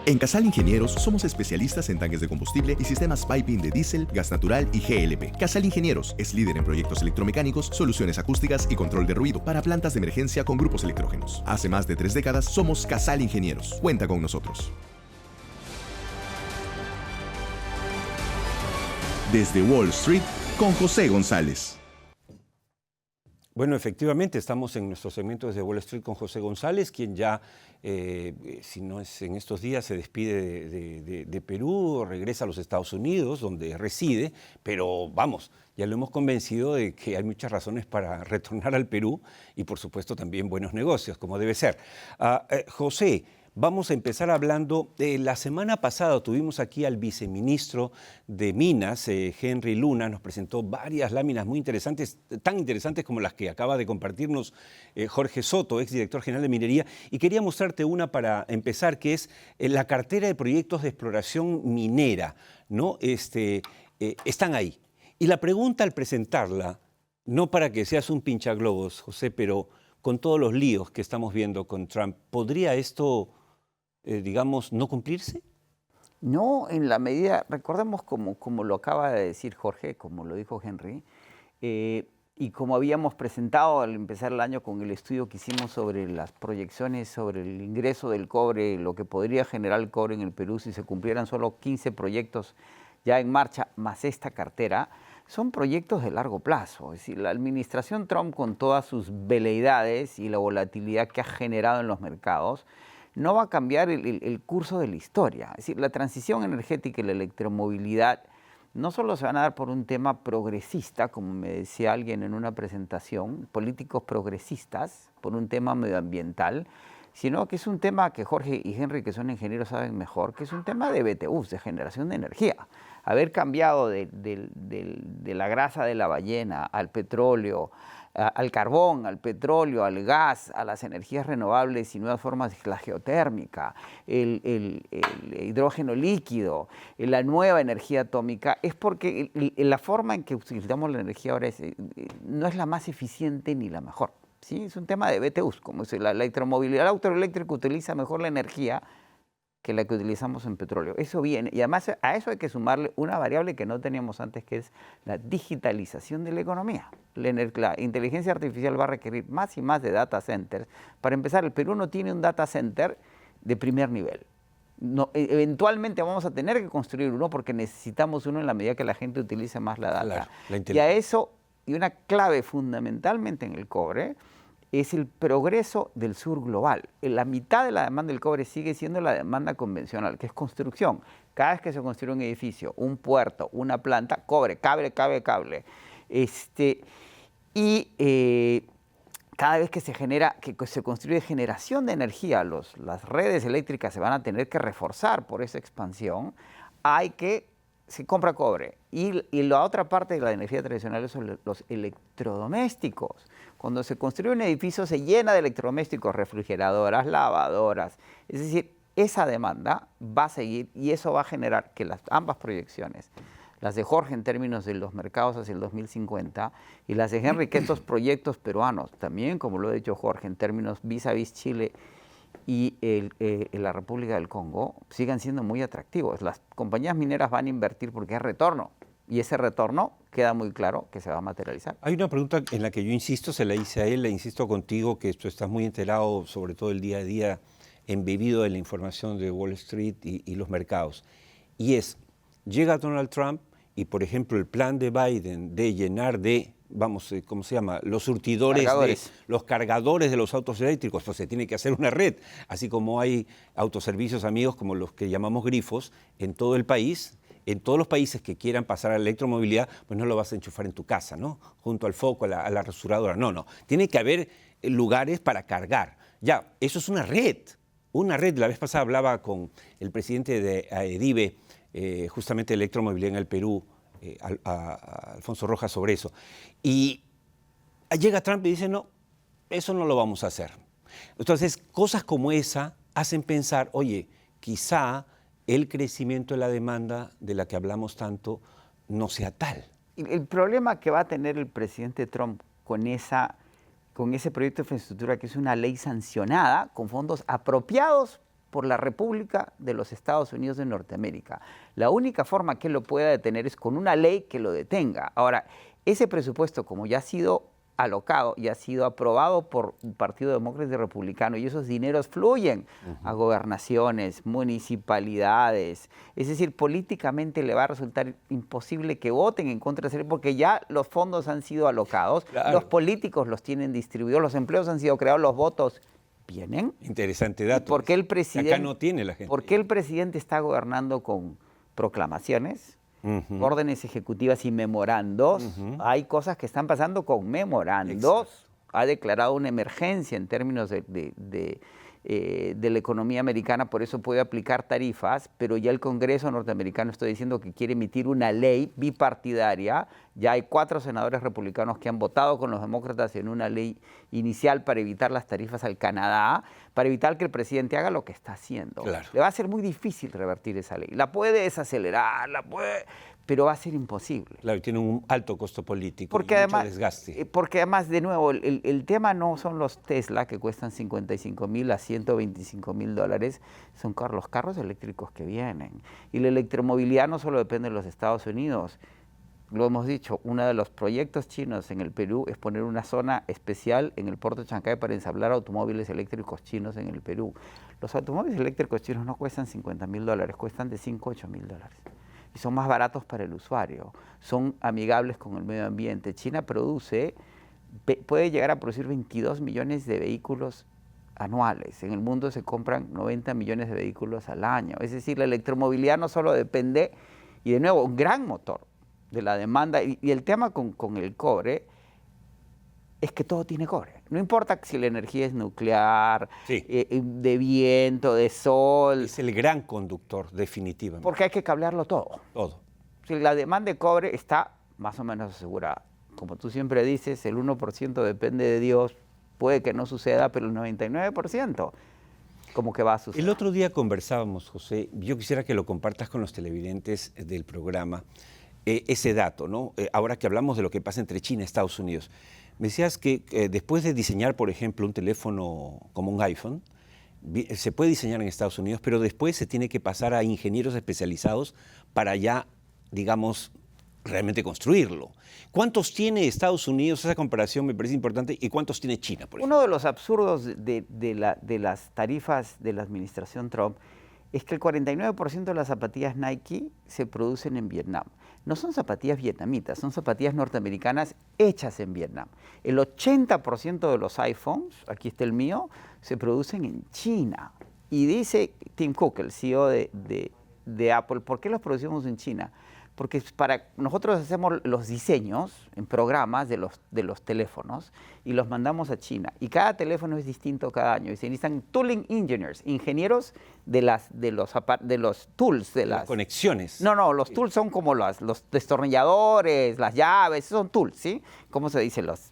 En Casal Ingenieros somos especialistas en tanques de combustible y sistemas piping de diésel, gas natural y GLP. Casal Ingenieros es líder en proyectos electromecánicos, soluciones acústicas y control de ruido para plantas de emergencia con grupos electrógenos. Hace más de 3 décadas somos Casal Ingenieros. Cuenta con nosotros. Desde Wall Street con José González. Bueno, efectivamente, estamos en nuestro segmento desde Wall Street con José González, quien ya, si no es en estos días, se despide de Perú, regresa a los Estados Unidos, donde reside, pero vamos, ya lo hemos convencido de que hay muchas razones para retornar al Perú y, por supuesto, también buenos negocios, como debe ser. José, vamos a empezar hablando, la semana pasada tuvimos aquí al viceministro de Minas, Henry Luna, nos presentó varias láminas muy interesantes, tan interesantes como las que acaba de compartirnos Jorge Soto, exdirector general de Minería, y quería mostrarte una para empezar, que es la cartera de proyectos de exploración minera, ¿no? Están ahí. Y la pregunta al presentarla, no para que seas un pinchaglobos, José, pero con todos los líos que estamos viendo con Trump, ¿podría esto digamos, no cumplirse? No, en la medida, recordemos como lo acaba de decir Jorge, como lo dijo Henry, y como habíamos presentado al empezar el año con el estudio que hicimos sobre las proyecciones sobre el ingreso del cobre, lo que podría generar el cobre en el Perú si se cumplieran solo 15 proyectos ya en marcha, más esta cartera, son proyectos de largo plazo. Es decir, la administración Trump, con todas sus veleidades y la volatilidad que ha generado en los mercados, no va a cambiar el curso de la historia. Es decir, la transición energética y la electromovilidad no solo se van a dar por un tema progresista, como me decía alguien en una presentación, políticos progresistas, por un tema medioambiental, sino que es un tema que Jorge y Henry, que son ingenieros, saben mejor, que es un tema de BTUs, de generación de energía. Haber cambiado de la grasa de la ballena al petróleo, al carbón, al petróleo, al gas, a las energías renovables y nuevas formas de la geotérmica, el hidrógeno líquido, la nueva energía atómica, es porque la forma en que utilizamos la energía ahora no es la más eficiente ni la mejor. ¿Sí? Es un tema de BTUs, como es la electromovilidad. El auto eléctrico utiliza mejor la energía que la que utilizamos en petróleo. Eso viene, y además a eso hay que sumarle una variable que no teníamos antes, que es la digitalización de la economía. La inteligencia artificial va a requerir más y más de data centers. Para empezar, el Perú no tiene un data center de primer nivel. No, eventualmente vamos a tener que construir uno porque necesitamos uno en la medida que la gente utilice más la data. Claro, y a eso, y una clave fundamentalmente en el cobre, es el progreso del sur global. La mitad de la demanda del cobre sigue siendo la demanda convencional, que es construcción. Cada vez que se construye un edificio, un puerto, una planta, cobre, cable. Cada vez que se construye generación de energía, las redes eléctricas se van a tener que reforzar por esa expansión, se compra cobre. Y la otra parte de la energía tradicional son los electrodomésticos. Cuando se construye un edificio se llena de electrodomésticos, refrigeradoras, lavadoras. Es decir, esa demanda va a seguir y eso va a generar que ambas proyecciones, las de Jorge en términos de los mercados hacia el 2050 y las de Henry, que estos proyectos peruanos, también como lo ha dicho Jorge, en términos vis a vis Chile y la República del Congo, sigan siendo muy atractivos. Las compañías mineras van a invertir porque hay retorno. Y ese retorno queda muy claro que se va a materializar. Hay una pregunta en la que yo insisto, se la hice a él, le insisto contigo, que tú estás muy enterado, sobre todo el día a día, embebido de la información de Wall Street y los mercados. Y llega Donald Trump y, por ejemplo, el plan de Biden de llenar de vamos, ¿cómo se llama? Los surtidores, los cargadores de los autos eléctricos. Entonces tiene que hacer una red, así como hay autoservicios amigos como los que llamamos grifos en todo el país. En todos los países que quieran pasar a la electromovilidad, pues no lo vas a enchufar en tu casa, ¿no? Junto al foco, a la rasuradora. No. Tiene que haber lugares para cargar. Ya, eso es una red. Una red. La vez pasada hablaba con el presidente de AEDIBE, justamente de electromovilidad en el Perú, a Alfonso Rojas, sobre eso. Y llega Trump y dice, no, eso no lo vamos a hacer. Entonces, cosas como esa hacen pensar, oye, quizá el crecimiento de la demanda de la que hablamos tanto no sea tal. El problema que va a tener el presidente Trump con ese proyecto de infraestructura, que es una ley sancionada con fondos apropiados por la República de los Estados Unidos de Norteamérica. La única forma que él lo pueda detener es con una ley que lo detenga. Ahora, ese presupuesto, como ya ha sido alocado y ha sido aprobado por un Partido Demócrata y Republicano, y esos dineros fluyen a gobernaciones, municipalidades. Es decir, políticamente le va a resultar imposible que voten en contra de esa ley porque ya los fondos han sido alocados, los políticos los tienen distribuidos, los empleos han sido creados, los votos vienen. Interesante dato. ¿Por qué el presidente, acá no tiene la gente? ¿Por qué el presidente está gobernando con proclamaciones? Órdenes ejecutivas y memorandos? Hay cosas que están pasando con memorandos. Exacto. Ha declarado una emergencia en términos de la economía americana, por eso puede aplicar tarifas, pero ya el Congreso norteamericano está diciendo que quiere emitir una ley bipartidaria. Ya hay 4 senadores republicanos que han votado con los demócratas en una ley inicial para evitar las tarifas al Canadá, para evitar que el presidente haga lo que está haciendo. Claro. Le va a ser muy difícil revertir esa ley. La puede desacelerar, pero va a ser imposible. Claro, y tiene un alto costo político y mucho desgaste. Porque además, de nuevo, el tema no son los Tesla, que cuestan $55,000 a $125,000, son los carros eléctricos que vienen. Y la electromovilidad no solo depende de los Estados Unidos. Lo hemos dicho, uno de los proyectos chinos en el Perú es poner una zona especial en el puerto de Chancay para ensamblar automóviles eléctricos chinos en el Perú. Los automóviles eléctricos chinos no cuestan $50,000, cuestan de $5,000 a $8,000. Y son más baratos para el usuario, son amigables con el medio ambiente. China puede llegar a producir 22 millones de vehículos anuales. En el mundo se compran 90 millones de vehículos al año. Es decir, la electromovilidad no solo depende, y de nuevo, un gran motor de la demanda. Y el tema con el cobre es que todo tiene cobre. No importa si la energía es nuclear, de viento, de sol. Es el gran conductor, definitivamente. Porque hay que cablearlo todo. Todo. Si la demanda de cobre está más o menos asegurada. Como tú siempre dices, el 1% depende de Dios. Puede que no suceda, pero el 99% como que va a suceder. El otro día conversábamos, José, yo quisiera que lo compartas con los televidentes del programa, ese dato, ¿no? Ahora que hablamos de lo que pasa entre China y Estados Unidos. Me decías que después de diseñar, por ejemplo, un teléfono como un iPhone, se puede diseñar en Estados Unidos, pero después se tiene que pasar a ingenieros especializados para ya, digamos, realmente construirlo. ¿Cuántos tiene Estados Unidos? Esa comparación me parece importante. ¿Y cuántos tiene China, por ejemplo? Uno de los absurdos de las tarifas de la administración Trump es que el 49% de las zapatillas Nike se producen en Vietnam. No son zapatillas vietnamitas, son zapatillas norteamericanas hechas en Vietnam. El 80% de los iPhones, aquí está el mío, se producen en China. Y dice Tim Cook, el CEO de Apple, ¿por qué los producimos en China? Porque nosotros hacemos los diseños en programas de los teléfonos y los mandamos a China. Y cada teléfono es distinto cada año. Y se necesitan tooling engineers, ingenieros de los tools. De las conexiones. No, los tools son como los destornilladores, las llaves, son tools, ¿sí? ¿Cómo se dice? Las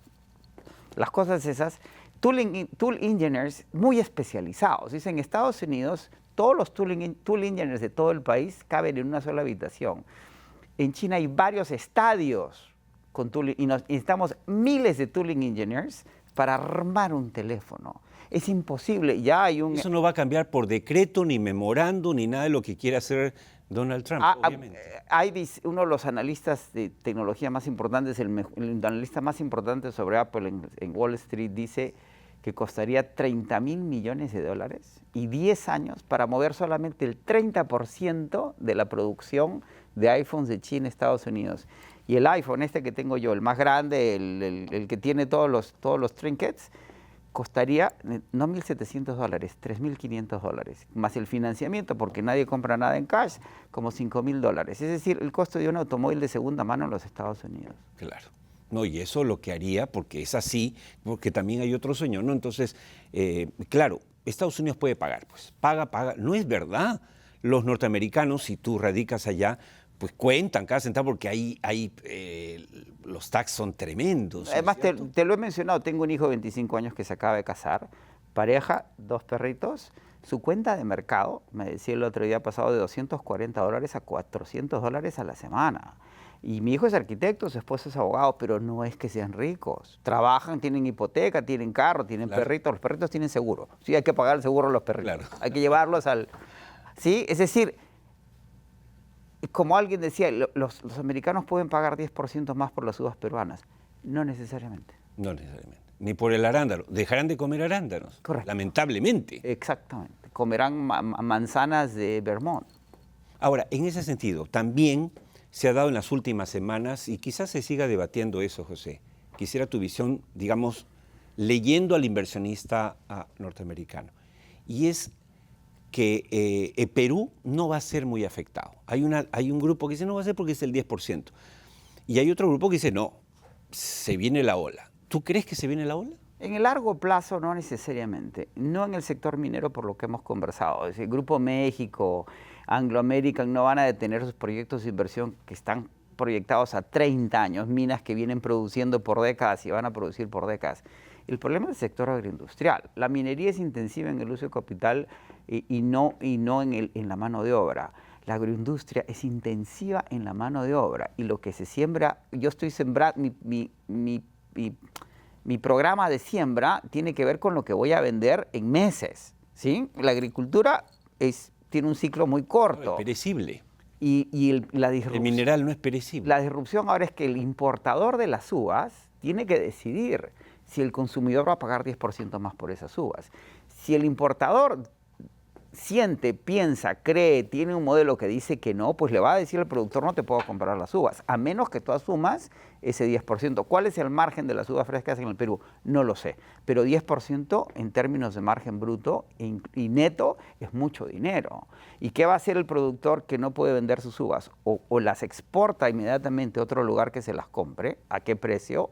cosas esas. Tool engineers muy especializados. Dice, en Estados Unidos, todos los tool engineers de todo el país caben en una sola habitación. En China hay varios estadios con tooling y necesitamos miles de tooling engineers para armar un teléfono. Es imposible, ya hay un... Eso no va a cambiar por decreto, ni memorando, ni nada de lo que quiera hacer Donald Trump, obviamente. Uno de los analistas de tecnología más importantes, el analista más importante sobre Apple en Wall Street, dice que costaría $30,000 millones y 10 años para mover solamente el 30% de la producción de iPhones de China a Estados Unidos. Y el iPhone este que tengo yo, el más grande, el que tiene todos los trinkets, costaría no $1.700, $3.500, más el financiamiento, porque nadie compra nada en cash, como $5.000. Es decir, el costo de un automóvil de segunda mano en los Estados Unidos. Claro. No, y eso lo que haría, porque es así, porque también hay otro sueño, ¿no? Entonces, claro, Estados Unidos puede pagar, pues paga. No es verdad. Los norteamericanos, si tú radicas allá, pues cuentan cada centavo porque los taxes son tremendos. Además, te lo he mencionado, tengo un hijo de 25 años que se acaba de casar, pareja, 2 perritos. Su cuenta de mercado, me decía el otro día, ha pasado de $240 a $400 a la semana. Y mi hijo es arquitecto, su esposo es abogado, pero no es que sean ricos. Trabajan, tienen hipoteca, tienen carro, tienen perritos. Los perritos tienen seguro. Sí, hay que pagar el seguro a los perritos. Claro. Hay que llevarlos al... Sí, es decir, como alguien decía, los americanos pueden pagar 10% más por las uvas peruanas. No necesariamente. No necesariamente. Ni por el arándano. Dejarán de comer arándanos. Correcto. Lamentablemente. Exactamente. Comerán manzanas de Vermont. Ahora, en ese sentido, también se ha dado en las últimas semanas, y quizás se siga debatiendo eso, José. Quisiera tu visión, digamos, leyendo al inversionista norteamericano. Y es que Perú no va a ser muy afectado. Hay un grupo que dice no va a ser porque es el 10%. Y hay otro grupo que dice no, se viene la ola. ¿Tú crees que se viene la ola? En el largo plazo no necesariamente, no en el sector minero por lo que hemos conversado. Es decir, Grupo México, Anglo American no van a detener sus proyectos de inversión que están proyectados a 30 años, minas que vienen produciendo por décadas y van a producir por décadas. El problema es el sector agroindustrial. La minería es intensiva en el uso de capital y no en la mano de obra. La agroindustria es intensiva en la mano de obra y lo que se siembra, yo estoy sembrando, mi programa de siembra tiene que ver con lo que voy a vender en meses, ¿sí? La agricultura tiene un ciclo muy corto. Es perecible. La disrupción, el mineral no es perecible. La disrupción ahora es que el importador de las uvas tiene que decidir si el consumidor va a pagar 10% más por esas uvas. Si el importador siente, piensa, cree, tiene un modelo que dice que no, pues le va a decir al productor no te puedo comprar las uvas, a menos que tú asumas ese 10%. ¿Cuál es el margen de las uvas frescas en el Perú? No lo sé, pero 10% en términos de margen bruto y neto es mucho dinero. ¿Y qué va a hacer el productor que no puede vender sus uvas? O las exporta inmediatamente a otro lugar que se las compre, ¿a qué precio?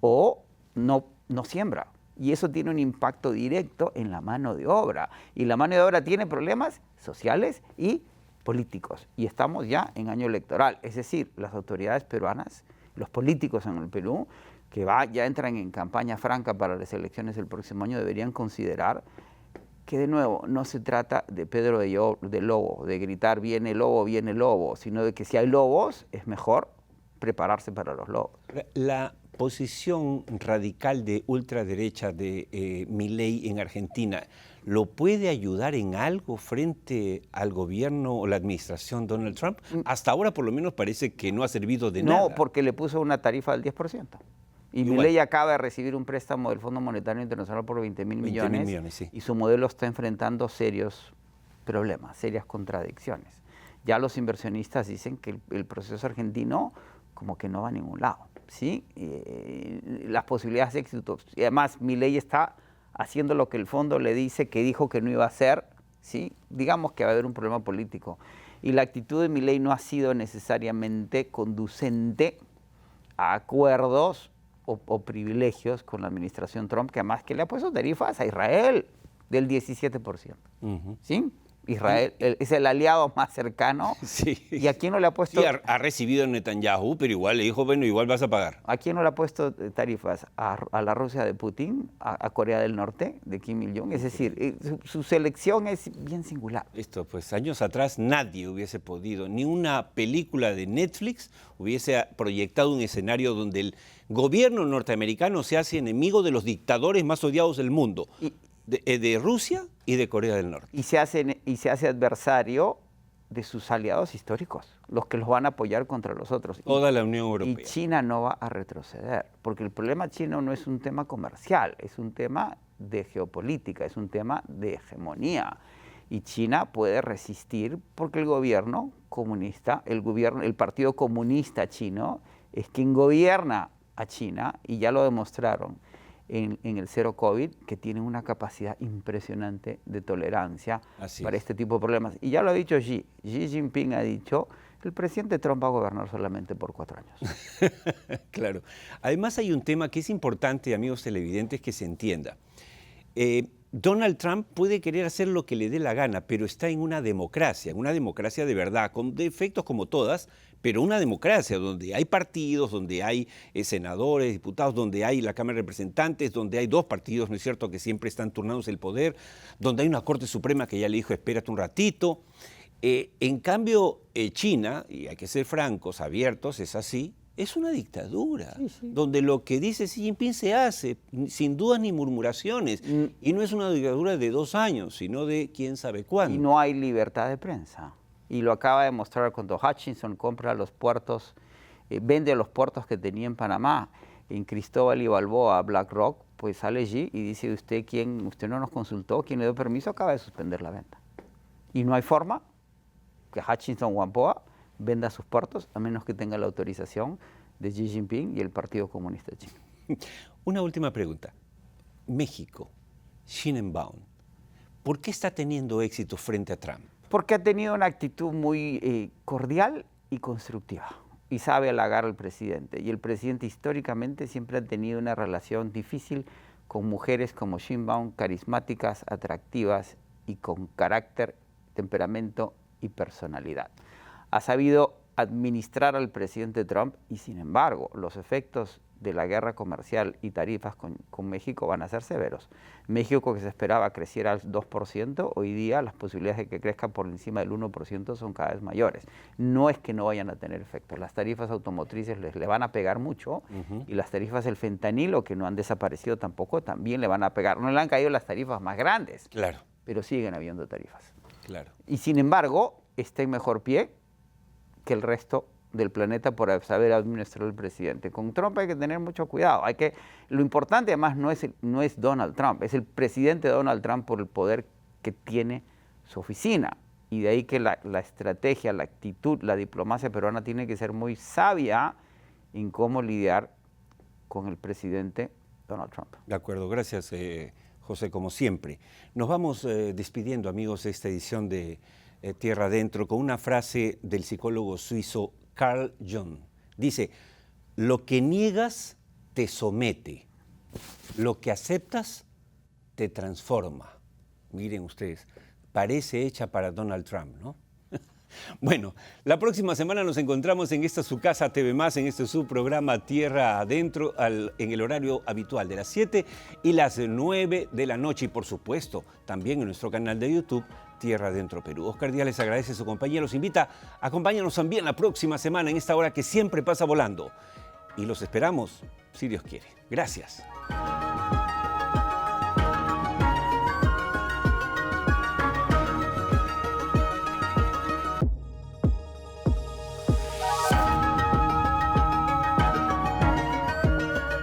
O no siembra. Y eso tiene un impacto directo en la mano de obra. Y la mano de obra tiene problemas sociales y políticos. Y estamos ya en año electoral. Es decir, las autoridades peruanas, los políticos en el Perú, que ya entran en campaña franca para las elecciones del próximo año, deberían considerar que, de nuevo, no se trata de Pedro de Lobo, de gritar viene el lobo, sino de que si hay lobos, es mejor prepararse para los lobos. La posición radical de ultraderecha de Milei en Argentina, ¿lo puede ayudar en algo frente al gobierno o la administración Donald Trump? Hasta ahora por lo menos parece que no ha servido de nada. No, porque le puso una tarifa del 10%. Y Milei acaba de recibir un préstamo del Fondo Monetario Internacional por 20.000 millones, sí. Y su modelo está enfrentando serios problemas, serias contradicciones. Ya los inversionistas dicen que el proceso argentino como que no va a ningún lado. ¿Sí? Las posibilidades de éxito. Y además, Milei está haciendo lo que el fondo le dice que dijo que no iba a hacer. ¿Sí? Digamos que va a haber un problema político. Y la actitud de Milei no ha sido necesariamente conducente a acuerdos o privilegios con la administración Trump, que además que le ha puesto tarifas a Israel del 17%. ¿Sí? Israel es el aliado más cercano. Sí. ¿Y a quién no le ha puesto? Sí, ha recibido a Netanyahu, pero igual le dijo, bueno, igual vas a pagar. ¿A quién no le ha puesto tarifas? A la Rusia de Putin, a Corea del Norte, de Kim Il-jong. Es decir, su selección es bien singular. Esto, pues años atrás nadie hubiese podido, ni una película de Netflix hubiese proyectado un escenario donde el gobierno norteamericano se hace enemigo de los dictadores más odiados del mundo. De Rusia y de Corea del Norte. Y se hace adversario de sus aliados históricos, los que los van a apoyar contra los otros. Toda la Unión Europea. Y China no va a retroceder, porque el problema chino no es un tema comercial, es un tema de geopolítica, es un tema de hegemonía. Y China puede resistir porque el gobierno comunista, el Partido Comunista Chino, es quien gobierna a China, y ya lo demostraron en el Zero COVID, que tienen una capacidad impresionante de tolerancia para este tipo de problemas. Y ya lo ha dicho Xi Jinping ha dicho, el presidente Trump va a gobernar solamente por 4 años. Claro. Además hay un tema que es importante, amigos televidentes, que se entienda. Donald Trump puede querer hacer lo que le dé la gana, pero está en una democracia de verdad, con defectos como todas, pero una democracia donde hay partidos, donde hay senadores, diputados, donde hay la Cámara de Representantes, donde hay 2 partidos, ¿no es cierto?, que siempre están turnándose el poder, donde hay una Corte Suprema que ya le dijo, espérate un ratito. En cambio, China, y hay que ser francos, abiertos, es así, es una dictadura, donde lo que dice Xi Jinping se hace, sin dudas ni murmuraciones. Y no es una dictadura de 2 años, sino de quién sabe cuándo. Y no hay libertad de prensa. Y lo acaba de mostrar cuando Hutchinson compra los puertos, vende los puertos que tenía en Panamá, en Cristóbal y Balboa, BlackRock, pues sale Xi y dice, usted no nos consultó, ¿quién le dio permiso? Acaba de suspender la venta. Y no hay forma que Hutchinson Whampoa venda sus puertos a menos que tenga la autorización de Xi Jinping y el Partido Comunista Chino. Una última pregunta. México, Sheinbaum, ¿por qué está teniendo éxito frente a Trump? Porque ha tenido una actitud muy cordial y constructiva y sabe halagar al presidente. Y el presidente históricamente siempre ha tenido una relación difícil con mujeres como Sheinbaum, carismáticas, atractivas y con carácter, temperamento y personalidad. Ha sabido administrar al presidente Trump y, sin embargo, los efectos de la guerra comercial y tarifas con México van a ser severos. México, que se esperaba creciera al 2%, hoy día las posibilidades de que crezca por encima del 1% son cada vez mayores. No es que no vayan a tener efectos. Las tarifas automotrices le van a pegar mucho y las tarifas del fentanilo, que no han desaparecido tampoco, también le van a pegar. No le han caído las tarifas más grandes, claro, pero siguen habiendo tarifas. Claro. Y sin embargo, está en mejor pie que el resto del planeta por saber administrar el presidente. Con Trump hay que tener mucho cuidado. Lo importante además no es Donald Trump, es el presidente Donald Trump por el poder que tiene su oficina. Y de ahí que la estrategia, la actitud, la diplomacia peruana tiene que ser muy sabia en cómo lidiar con el presidente Donald Trump. De acuerdo, gracias José, como siempre. Nos vamos despidiendo, amigos, de esta edición de Tierra Adentro con una frase del psicólogo suizo Carl Jung. Dice, lo que niegas te somete, lo que aceptas te transforma. Miren ustedes, parece hecha para Donald Trump, ¿no? Bueno, la próxima semana nos encontramos en esta su casa TV+, en este su programa Tierra Adentro, en el horario habitual de las 7 y las 9 de la noche. Y por supuesto, también en nuestro canal de YouTube, Tierra Adentro Perú. Oscar Díaz les agradece su compañía, los invita, acompáñanos también la próxima semana en esta hora que siempre pasa volando. Y los esperamos, si Dios quiere. Gracias.